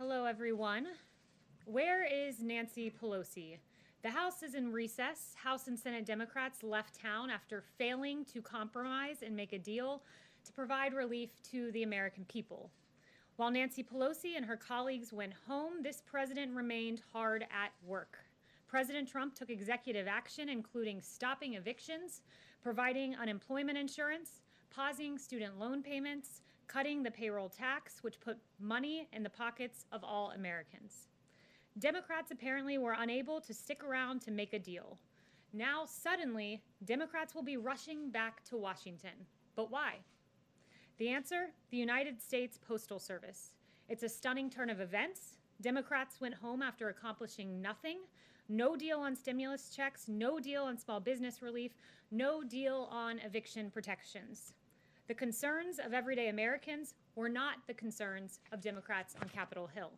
Hello, everyone. Where is Nancy Pelosi? The House is in recess. House and Senate Democrats left town after failing to compromise and make a deal to provide relief to the American people. While Nancy Pelosi and her colleagues went home, this president remained hard at work. President Trump took executive action, including stopping evictions, providing unemployment insurance, pausing student loan payments, cutting the payroll tax, which put money in the pockets of all Americans. Democrats apparently were unable to stick around to make a deal. Now, suddenly, Democrats will be rushing back to Washington. But why? The answer? The United States Postal Service. It's a stunning turn of events. Democrats went home after accomplishing nothing. No deal on stimulus checks, no deal on small business relief, no deal on eviction protections. The concerns of everyday Americans were not the concerns of Democrats on Capitol Hill.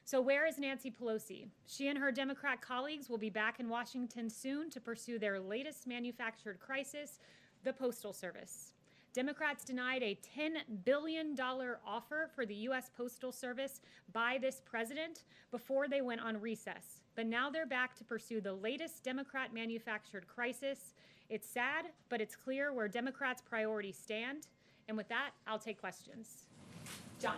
So where is Nancy Pelosi? She and her Democrat colleagues will be back in Washington soon to pursue their latest manufactured crisis, the Postal Service. Democrats denied a $10 billion offer for the U.S. Postal Service by this president before they went on recess. But now they're back to pursue the latest Democrat manufactured crisis. It's sad, but it's clear where Democrats' priorities stand. And with that, I'll take questions. John.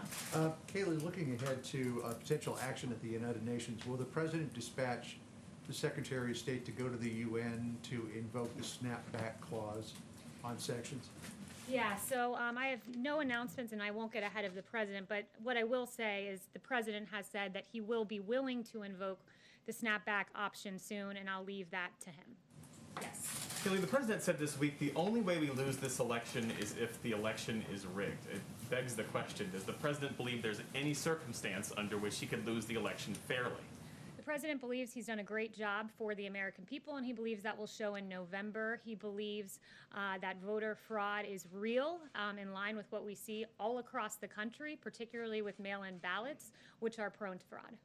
Kayleigh, looking ahead to potential action at the United Nations, will the president dispatch the Secretary of State to go to the UN to invoke the snapback clause on sanctions? Yeah, so I have no announcements and I won't get ahead of the president, but what I will say is the president has said that he will be willing to invoke the snapback option soon, and I'll leave that to him. Yes. Kayleigh, the president said this week the only way we lose this election is if the election is rigged. It begs the question, does the president believe there's any circumstance under which he could lose the election fairly? The president believes he's done a great job for the American people, and he believes that will show in November. He believes that voter fraud is real, in line with what we see all across the country, particularly with mail-in ballots, which are prone to fraud.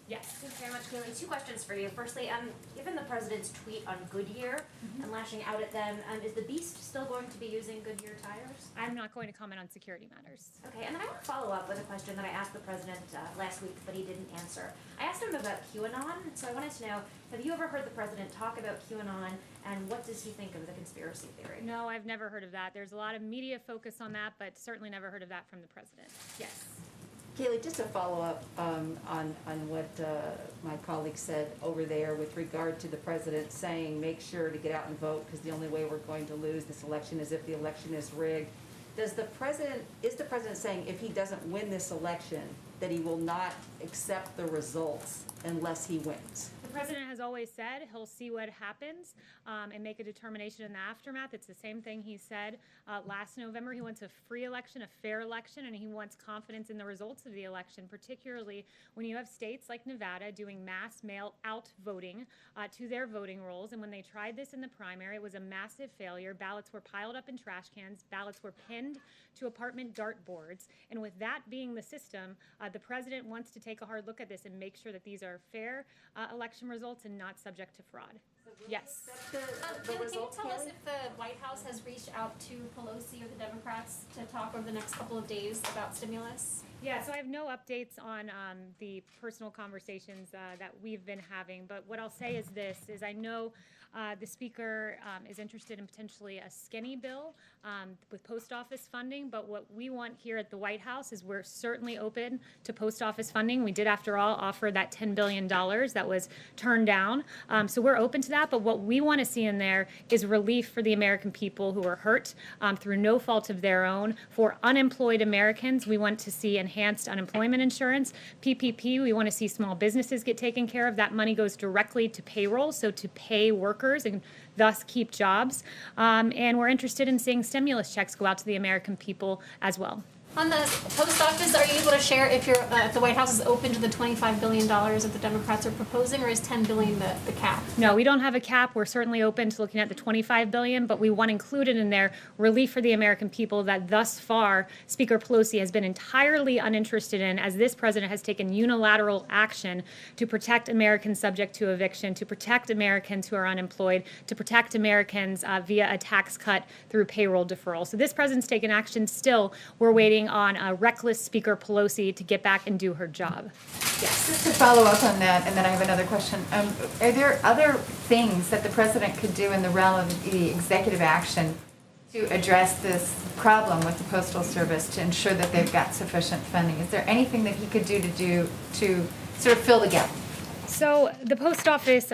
Yes. Thanks very much, Kayleigh. Two questions for you. Firstly, given the president's tweet on Goodyear and lashing out at them, is the Beast still going to be using Goodyear tires? I'm not going to comment on security matters. Okay, and then I want to follow up with a question that I asked the president last week, but he didn't answer. I asked him about QAnon, so I wanted to know, have you ever heard the president talk about QAnon, and what does he think of the conspiracy theory? No, I've never heard of that. There's a lot of media focus on that, but certainly never heard of that from the president. Yes. Kayleigh, just to follow up on what my colleague said over there with regard to the president saying make sure to get out and vote because the only way we're going to lose this election is if the election is rigged. Is the president saying if he doesn't win this election that he will not accept the results unless he wins? The president has always said he'll see what happens and make a determination in the aftermath. It's the same thing he said last November. He wants a free election, a fair election, and he wants confidence in the results of the election, particularly when you have states like Nevada doing mass mail-out voting to their voting rolls. And when they tried this in the primary, it was a massive failure. Ballots were piled up in trash cans. Ballots were pinned to apartment dartboards. And with that being the system, the president wants to take a hard look at this and make sure that these are fair election results and not subject to fraud. Yes. Can you results, tell us Kayleigh? if the White House has reached out to Pelosi or the Democrats to talk over the next couple of days about stimulus? Yeah, so I have no updates on the personal conversations that we've been having, but what I'll say is this, is I know the speaker is interested in potentially a skinny bill with post office funding, but what we want here at the White House is we're certainly open to post office funding. We did, after all, offer that $10 billion that was turned down, so we're open to that, but what we want to see in there is relief for the American people who are hurt through no fault of their own. For unemployed Americans, we want to see enhanced unemployment insurance. PPP, we want to see small businesses get taken care of. That money goes directly to payroll, so to pay workers and thus keep jobs. And we're interested in seeing stimulus checks go out to the American people as well. On the post office, are you able to share if the White House is open to the $25 billion that the Democrats are proposing, or is $10 billion the cap? No, we don't have a cap. We're certainly open to looking at the $25 billion, but we want included in there relief for the American people that thus far Speaker Pelosi has been entirely uninterested in, as this president has taken unilateral action to protect Americans subject to eviction, to protect Americans who are unemployed, to protect Americans via a tax cut through payroll deferral. So this president's taken action. Still, we're waiting relying on reckless Speaker Pelosi to get back and do her job. Yes. Just to follow up on that, and then I have another question. Are there other things that the president could do in the realm of the executive action to address this problem with the Postal Service to ensure that they've got sufficient funding? Is there anything that he could do to sort of fill the gap? So the post office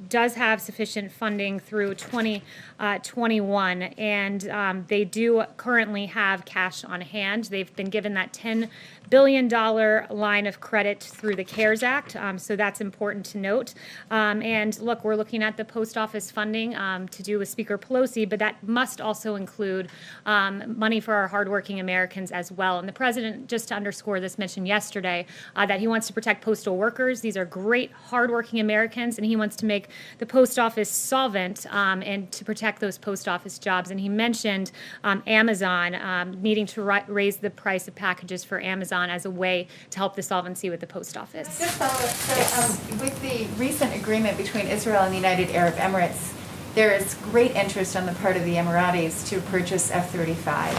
does have sufficient funding through 2021, and they do currently have cash on hand. They've been given that $10 billion line of credit through the CARES Act, so that's important to note. And look, we're looking at the post office funding to do with Speaker Pelosi, but that must also include money for our hardworking Americans as well. And the president, just to underscore this, mentioned yesterday that he wants to protect postal workers. These are great, hardworking Americans, and he wants to make the post office solvent and to protect those post office jobs. And he mentioned Amazon needing to raise the price of packages for Amazon as a way to help the solvency with the post office. Just follow up. So, with the recent agreement between Israel and the United Arab Emirates, there is great interest on the part of the Emiratis to purchase F-35s.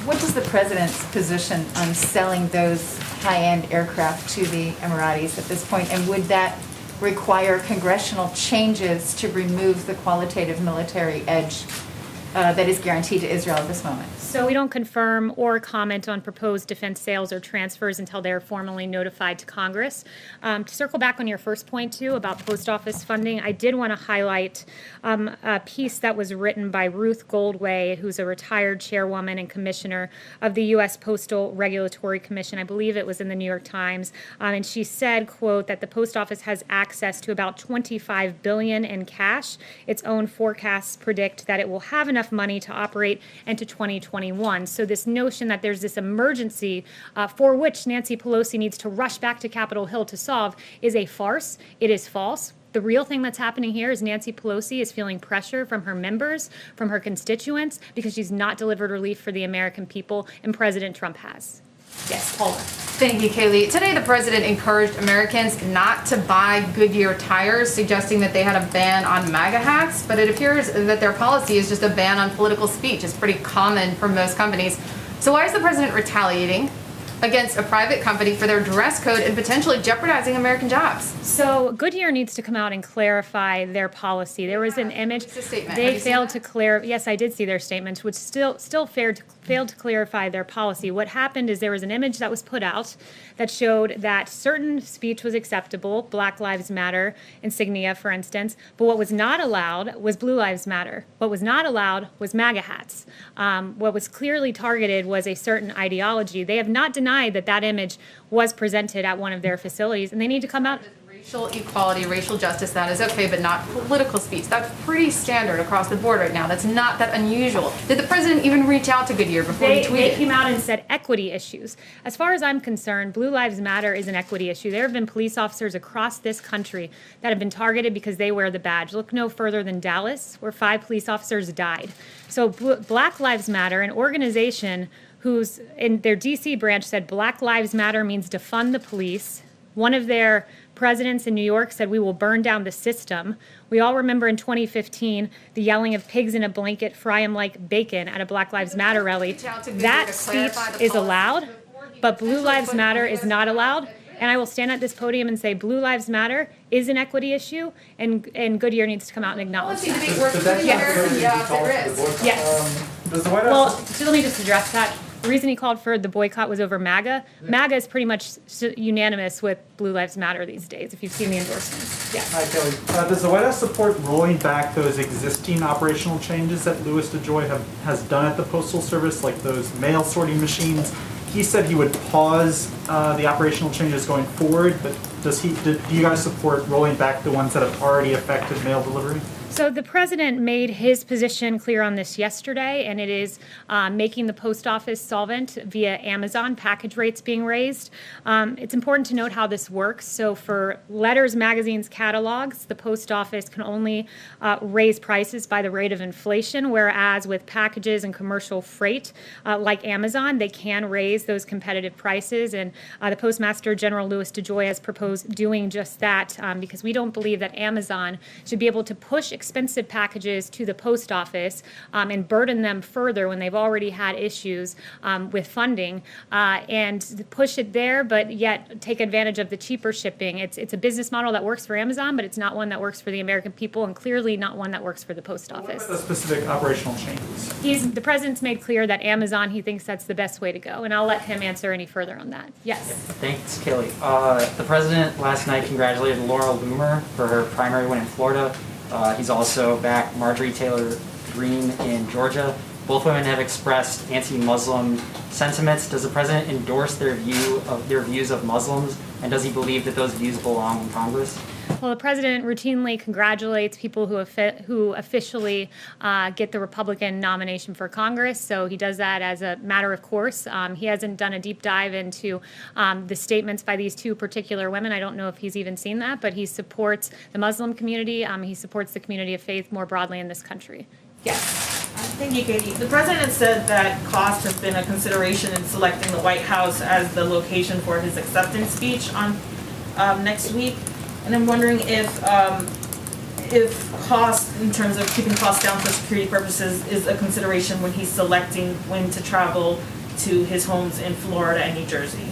What is the president's position on selling those high-end aircraft to the Emiratis at this point? And would that require congressional changes to remove the qualitative military edge that is guaranteed to Israel at this moment? So we don't confirm or comment on proposed defense sales or transfers until they're formally notified to Congress. To circle back on your first point, too, about post office funding, I did want to highlight a piece that was written by Ruth Goldway, who's a retired chairwoman and commissioner of the U.S. Postal Regulatory Commission. I believe it was in the New York Times. And she said, quote, that the post office has access to about $25 billion in cash. Its own forecasts predict that it will have enough money to operate into 2021. So this notion that there's this emergency for which Nancy Pelosi needs to rush back to Capitol Hill to solve is a farce. It is false. The real thing that's happening here is Nancy Pelosi is feeling pressure from her members, from her constituents, because she's not delivered relief for the American people, and President Trump has. Yes, Paula. Thank you, Kayleigh. Today, the president encouraged Americans not to buy Goodyear tires, suggesting that they had a ban on MAGA hats, but it appears that their policy is just a ban on political speech. It's pretty common for most companies. So why is the president retaliating against a private company for their dress code and potentially jeopardizing American jobs? So Goodyear needs to come out and clarify their policy. There was an image. It's a statement. They failed to clarify. Yes, I did see their statements, which still failed to clarify their policy. What happened is there was an image that was put out that showed that certain speech was acceptable, Black Lives Matter insignia, for instance, but what was not allowed was Blue Lives Matter. What was not allowed was MAGA hats. What was clearly targeted was a certain ideology. They have not denied that that image was presented at one of their facilities, and they need to come out. Racial equality, racial justice, that is okay, but not political speech. That's pretty standard across the board right now. That's not that unusual. Did the president even reach out to Goodyear before he tweeted? They came out and said equity issues. As far as I'm concerned, Blue Lives Matter is an equity issue. There have been police officers across this country that have been targeted because they wear the badge. Look no further than Dallas, where 5 police officers died. So Black Lives Matter, an organization who's in their DC branch said Black Lives Matter means defund the police. One of their presidents in New York said we will burn down the system. We all remember in 2015 the yelling of pigs in a blanket, fry 'em like bacon at a Black Lives Matter rally. That speech is allowed, but Blue Lives Matter is not allowed. And I will stand at this podium and say Blue Lives Matter is an equity issue, and Goodyear needs to come out and acknowledge that. Yes. Well, so let me just address that. The reason he called for the boycott was over MAGA. MAGA is pretty much unanimous with Blue Lives Matter these days, if you've seen the endorsements. Yes. Hi, Kayleigh. Does the White House support rolling back those existing operational changes that Louis DeJoy has done at the Postal Service, like those mail sorting machines? He said he would pause the operational changes going forward, but do you guys support rolling back the ones that have already affected mail delivery? So the president made his position clear on this yesterday, and it is making the post office solvent via Amazon, package rates being raised. It's important to note how this works. So for letters, magazines, catalogs, the post office can only raise prices by the rate of inflation, whereas with packages and commercial freight, like Amazon, they can raise those competitive prices. And the Postmaster General Louis DeJoy has proposed doing just that because we don't believe that Amazon should be able to push expensive packages to the post office and burden them further when they've already had issues with funding, and push it there, but yet take advantage of the cheaper shipping. It's a business model that works for Amazon, but it's not one that works for the American people, and clearly not one that works for the post office. What about the specific operational changes? The president's made clear that Amazon, he thinks that's the best way to go, and I'll let him answer any further on that. Yes. Thanks, Kayleigh. The president last night congratulated Laura Loomer for her primary win in Florida. He's also backed Marjorie Taylor Greene in Georgia. Both women have expressed anti-Muslim sentiments. Does the president endorse their views of Muslims, and does he believe that those views belong in Congress? Well, the president routinely congratulates people who officially get the Republican nomination for Congress, so he does that as a matter of course. He hasn't done a deep dive into the statements by these two particular women. I don't know if he's even seen that, but he supports the Muslim community. He supports the community of faith more broadly in this country. Yes. Thank you, Katie. The president said that cost has been a consideration in selecting the White House as the location for his acceptance speech on next week. And I'm wondering if cost, in terms of keeping costs down for security purposes, is a consideration when he's selecting when to travel to his homes in Florida and New Jersey.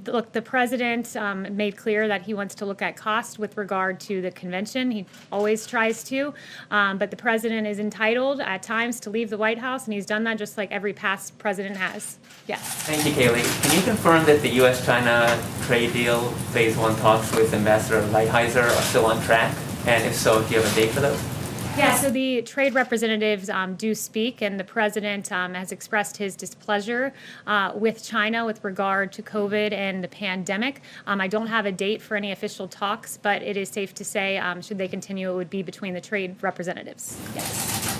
Look, the president made clear that he wants to look at cost with regard to the convention. He always tries to, but the president is entitled at times to leave the White House, and he's done that just like every past president has. Yes. Thank you, Kayleigh. Can you confirm that the U.S.-China trade deal phase 1 talks with Ambassador Lighthizer are still on track? And if so, do you have a date for those? Yeah, so the trade representatives do speak, and the president has expressed his displeasure with China with regard to COVID and the pandemic. I don't have a date for any official talks, but it is safe to say, should they continue, it would be between the trade representatives. Yes.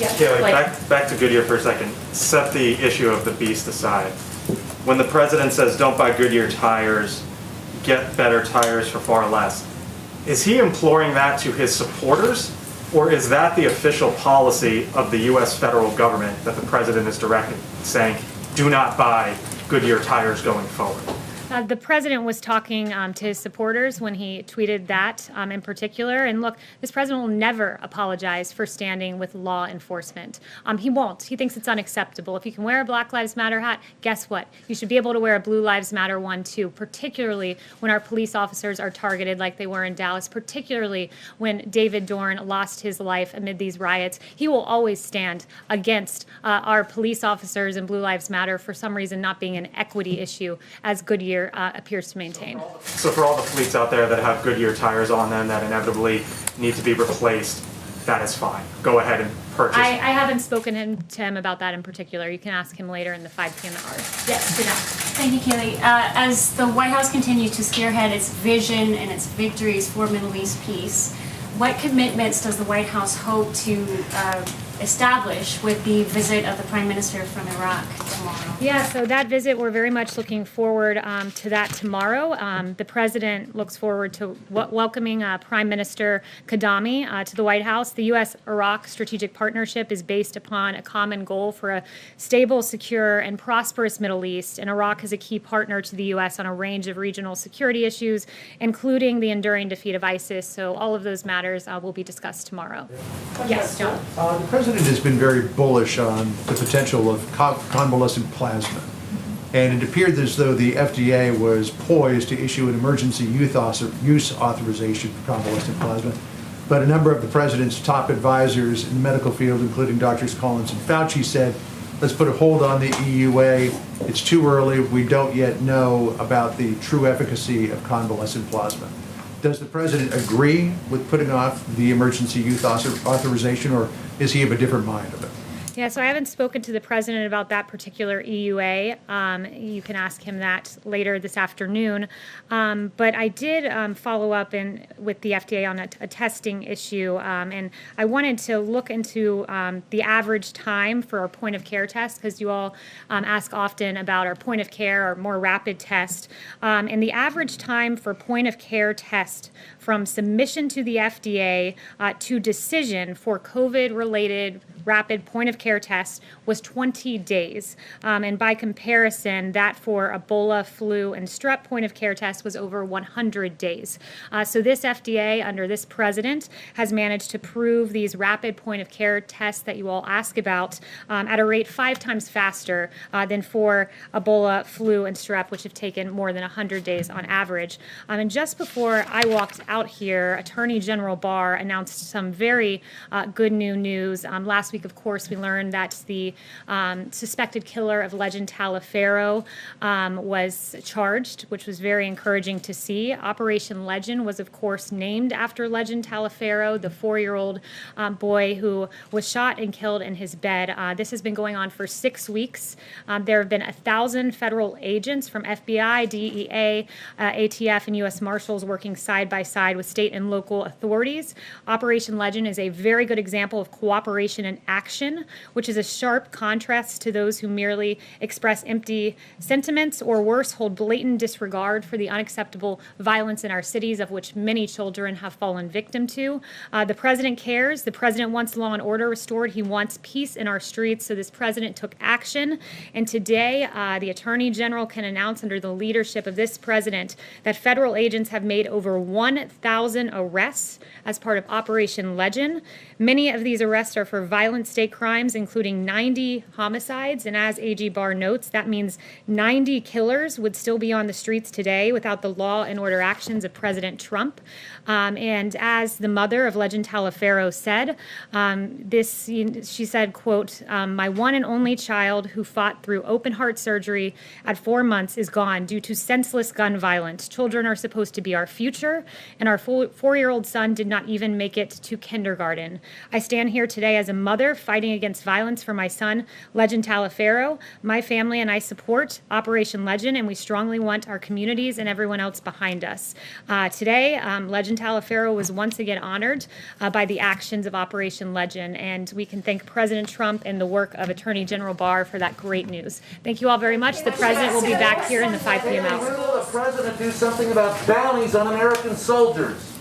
Yes. Kayleigh, back to Goodyear for a second. Set the issue of the beast aside. When the president says don't buy Goodyear tires, get better tires for far less, is he imploring that to his supporters? Or is that the official policy of the U.S. federal government that the president is directing, saying, do not buy Goodyear tires going forward? The president was talking to his supporters when he tweeted that in particular. And look, this president will never apologize for standing with law enforcement. He won't. He thinks it's unacceptable. If you can wear a Black Lives Matter hat, guess what? You should be able to wear a Blue Lives Matter one too, particularly when our police officers are targeted like they were in Dallas, particularly when David Dorn lost his life amid these riots. He will always stand against our police officers and Blue Lives Matter for some reason not being an equity issue, as Goodyear appears to maintain. So for all the fleets out there that have Goodyear tires on them that inevitably need to be replaced, that is fine. Go ahead and purchase. I haven't spoken to him about that in particular. You can ask him later in the 5 p.m. hour. Yes, Jeanette. Thank you, Kayleigh. As the White House continues to spearhead its vision and its victories for Middle East peace, what commitments does the White House hope to establish with the visit of the Prime Minister from Iraq tomorrow? Yeah, so that visit, we're very much looking forward to that tomorrow. The president looks forward to welcoming Prime Minister Kadami to the White House. The U.S.-Iraq strategic partnership is based upon a common goal for a stable, secure, and prosperous Middle East, and Iraq is a key partner to the U.S. on a range of regional security issues, including the enduring defeat of ISIS. So all of those matters will be discussed tomorrow. Yes, John. The president has been very bullish on the potential of convalescent plasma. And it appeared as though the FDA was poised to issue an emergency use authorization for convalescent plasma. But a number of the president's top advisors in the medical field, including Drs. Collins and Fauci, said, let's put a hold on the EUA. It's too early. We don't yet know about the true efficacy of convalescent plasma. Does the president agree with putting off the emergency use authorization, or is he of a different mind of it? Yeah, so I haven't spoken to the president about that particular EUA. You can ask him that later this afternoon. But I did follow up with the FDA on a testing issue, and I wanted to look into the average time for our point-of-care test, because you all ask often about our point-of-care, our more rapid test. And the average time for point-of-care test from submission to the FDA to decision for COVID-related rapid point-of-care care test was 20 days. And by comparison, that for Ebola, flu, and strep point of care test was over 100 days. So this FDA, under this president, has managed to prove these rapid point of care tests that you all ask about at a rate 5 times faster than for Ebola, flu, and strep, which have taken more than 100 days on average. And just before I walked out here, Attorney General Barr announced some very good new news. Last week, of course, we learned that the suspected killer of Legend Taliaferro was charged, which was very encouraging to see. Operation Legend was, of course, named after Legend Taliaferro, the 4-year-old boy who was shot and killed in his bed. This has been going on for 6 weeks. There have been 1,000 federal agents from FBI, DEA, ATF, and U.S. Marshals working side by side with state and local authorities. Operation Legend is a very good example of cooperation in action, which is a sharp contrast to those who merely express empty sentiments or worse, hold blatant disregard for the unacceptable violence in our cities, of which many children have fallen victim to. The president cares. The president wants law and order restored. He wants peace in our streets. So this president took action. And today, the Attorney General can announce under the leadership of this president that federal agents have made over 1,000 arrests as part of Operation Legend. Many of these arrests are for violent state crimes, including 90 homicides. And as AG Barr notes, that means 90 killers would still be on the streets today without the law and order actions of President Trump. And as the mother of Legend Taliaferro said, she said, quote, "My one and only child who fought through open heart surgery at 4 months is gone due to senseless gun violence. Children are supposed to be our future, and our 4-year-old son did not even make it to kindergarten. I stand here today as a mother fighting against violence for my son, Legend Taliaferro. My family and I support Operation Legend, and we strongly want our communities and everyone else behind us." Today, Legend Taliaferro was once again honored by the actions of Operation Legend, and we can thank President Trump and the work of Attorney General Barr for that great news. Thank you all very much. The president will be back here in the 5 p.m. hour. Will the president do something about bounties on American soldiers?